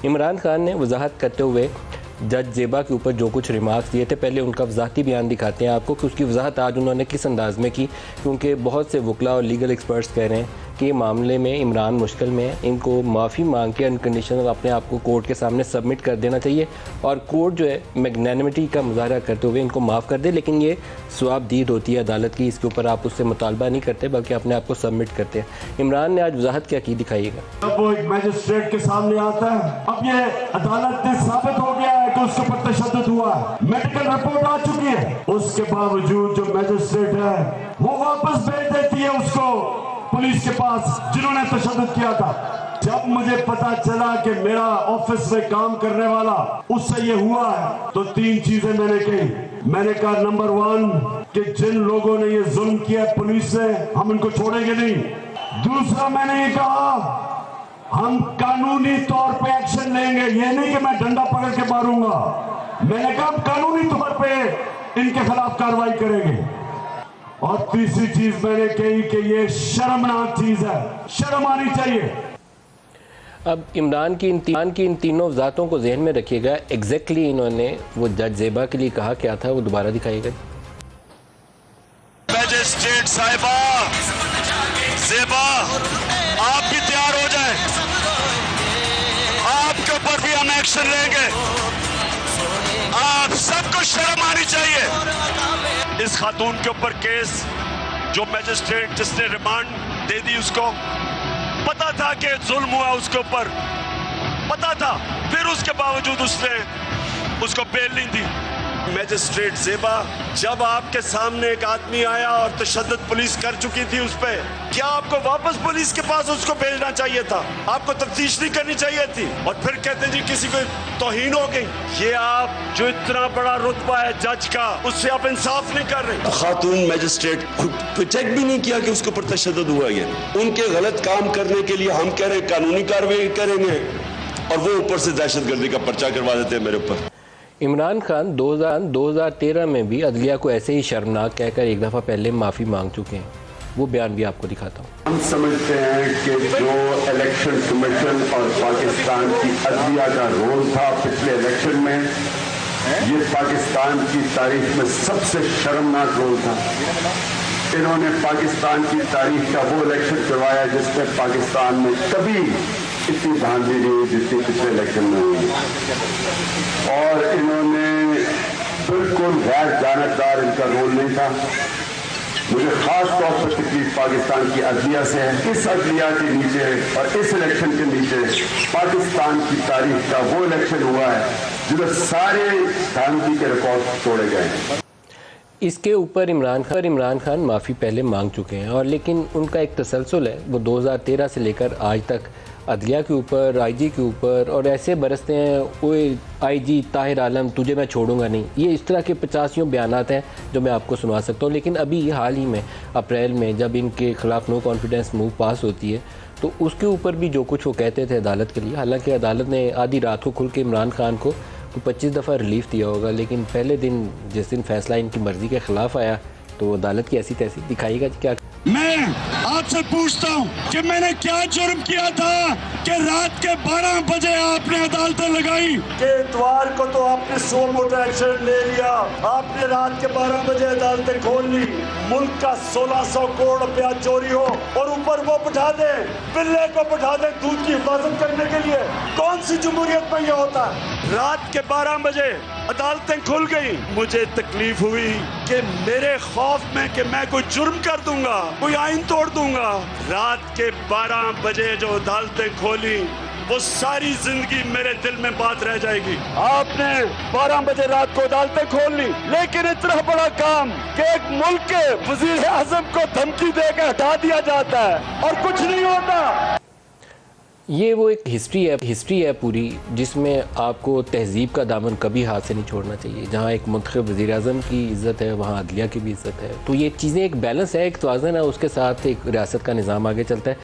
इमरान खान ने वजाहत करते हुए जज ज़ेबा के ऊपर जो कुछ रिमार्क्स दिए थे, पहले उनका वजाहती बयान दिखाते हैं आपको कि उसकी वजाहत आज उन्होंने किस अंदाज में की, क्योंकि बहुत से वकला और लीगल एक्सपर्ट्स कह रहे हैं कि ये मामले में इमरान मुश्किल में है, इनको माफ़ी मांग के अनकंडीशनल अपने आप को कोर्ट के सामने सबमिट कर देना चाहिए और कोर्ट जो है मैग्नानिमिटी का मुजाहरा करते हुए इनको माफ़ कर दे। लेकिन ये सवाबदीद होती है अदालत की, इसके ऊपर आप उससे मुतालबा नहीं करते बल्कि अपने आप को सबमिट करते हैं। इमरान ने आज वजाहत क्या की, दिखाइएगा। जब वो एक मैजिस्ट्रेट के सामने आता है, अब ये अदालत ने साबित हो गया है कि उसके ऊपर तशद्दुद हुआ है, मेडिकल रिपोर्ट आ चुकी है, उसके बावजूद जो मैजिस्ट्रेट है वो वापस भेज देती है उसको पुलिस के पास जिन्होंने तशद्दुद किया था। जब मुझे पता चला कि मेरा ऑफिस में काम करने वाला उससे ये हुआ है तो तीन चीजें मैंने कही। मैंने कहा नंबर 1 कि जिन लोगों ने ये जुल्म किया पुलिस से, हम इनको छोड़ेंगे नहीं। दूसरा मैंने ये कहा हम कानूनी तौर पे एक्शन लेंगे, ये नहीं कि मैं डंडा पकड़ के मारूंगा। मैंने कहा हम कानूनी तौर पे इनके खिलाफ कार्रवाई करेंगे। और तीसरी चीज मैंने कही कि ये शर्मनाक चीज है, शर्म आनी चाहिए। अब इमरान की इन तीनों वजाहतों को जहन में रखिएगा। एग्जैक्टली इन्होंने वो जज ज़ेबा के लिए कहा क्या था, वो दोबारा दिखाइएगा। मैजिस्ट्रेट साहिबा ज़ेबा, आप भी तैयार हो जाएं, आपके ऊपर भी हम एक्शन लेंगे। आप सबको शर्म आनी चाहिए। इस खातून के ऊपर केस जो मैजिस्ट्रेट जिसने रिमांड दे दी, उसको पता था कि जुल्म हुआ, उसके ऊपर पता था, फिर उसके बावजूद उसने उसको बेल नहीं दी। मैजिस्ट्रेट ज़ेबा, जब आपके सामने एक आदमी आया और तशद्दुद पुलिस कर चुकी थी उस पर, क्या आपको वापस पुलिस के पास उसको भेजना चाहिए था? आपको तफ्तीश नहीं करनी चाहिए थी? और फिर कहते जी किसी को तौहीन हो गई। ये आप जो इतना बड़ा रुतबा है जज का, उससे आप इंसाफ नहीं कर रहे। खातून मैजिस्ट्रेट खुद चेक भी नहीं किया कि उसके ऊपर तशद्दुद हुआ है। उनके गलत काम करने के लिए हम कह रहे हैं कानूनी कार्रवाई करेंगे और वो ऊपर से दहशतगर्दी का पर्चा करवा देते हैं मेरे ऊपर। इमरान खान 2013 में भी अदलिया को ऐसे ही शर्मनाक कहकर एक दफ़ा पहले माफ़ी मांग चुके हैं। वो बयान भी आपको दिखाता हूँ। हम समझते हैं कि जो इलेक्शन कमीशन और पाकिस्तान की अदलिया का रोल था पिछले इलेक्शन में, ये पाकिस्तान की तारीख में सबसे शर्मनाक रोल था। इन्होंने पाकिस्तान की तारीख का वो इलेक्शन करवाया जिसमें पाकिस्तान में कभी इतनी धांधली नहीं हुई जितनी पिछले इलेक्शन में हुई, और इन्होंने बिल्कुल गैर जानबदार इनका रोल नहीं था। मुझे खास तौर पर तकलीफ पाकिस्तान की अदलिया से है। इस अदलिया के नीचे और इस इलेक्शन के नीचे पाकिस्तान की तारीख का वो इलेक्शन हुआ है जिसमें सारे धांधली के रिकॉर्ड तोड़े गए। इसके ऊपर इमरान खान माफ़ी पहले मांग चुके हैं, और लेकिन उनका एक तसलसल है, वो 2013 से लेकर आज तक अदलिया के ऊपर, आईजी के ऊपर, और ऐसे बरसते हैं ओए आईजी ताहिर आलम तुझे मैं छोड़ूंगा नहीं। ये इस तरह के 50 बयानात हैं जो मैं आपको सुना सकता हूँ। लेकिन अभी हाल ही में अप्रैल में जब इनके खिलाफ नो कॉन्फिडेंस मूव पास होती है तो उसके ऊपर भी जो कुछ वो कहते थे अदालत के लिए, हालांकि अदालत ने आधी रात को खुल के इमरान खान को 25 दफ़ा रिलीफ दिया होगा, लेकिन पहले दिन जिस दिन फैसला इनकी मर्ज़ी के ख़िलाफ़ आया तो अदालत की ऐसी तैसी दिखाएगा क्या। मैं आपसे पूछता हूँ कि मैंने क्या जुर्म किया था कि रात के 12 बजे आपने अदालतें लगाई? कि इतवार को तो आपने सो मोटा एक्शन ले लिया, आपने रात के 12 बजे अदालतें खोल ली। मुल्क का 1600 करोड़ रुपया चोरी हो और ऊपर वो बिठा दे, बिल्ले को बिठा दे दूध की हिफाजत करने के लिए। कौन सी जमहूरियत में यह होता है? रात के 12 बजे अदालतें खुल गई। मुझे तकलीफ हुई कि मेरे खौफ में कि मैं कोई जुर्म कर दूंगा, कोई आइन तोड़ दूंगा। रात के 12 बजे जो अदालतें खोली वो सारी जिंदगी मेरे दिल में बात रह जाएगी। आपने 12 बजे रात को अदालतें खोल ली, लेकिन इतना बड़ा काम कि एक मुल्क के वजीर आजम को धमकी देकर हटा दिया जाता है और कुछ नहीं होता। ये वो एक हिस्ट्री है पूरी, जिसमें आपको तहजीब का दामन कभी हाथ से नहीं छोड़ना चाहिए। जहाँ एक मुंतखब वज़ीर-ए-आज़म की इज़्ज़त है वहाँ अदलिया की भी इज़्ज़त है। तो ये चीज़ें एक बैलेंस है, एक तवाज़ुन है, उसके साथ एक रियासत का निज़ाम आगे चलता है।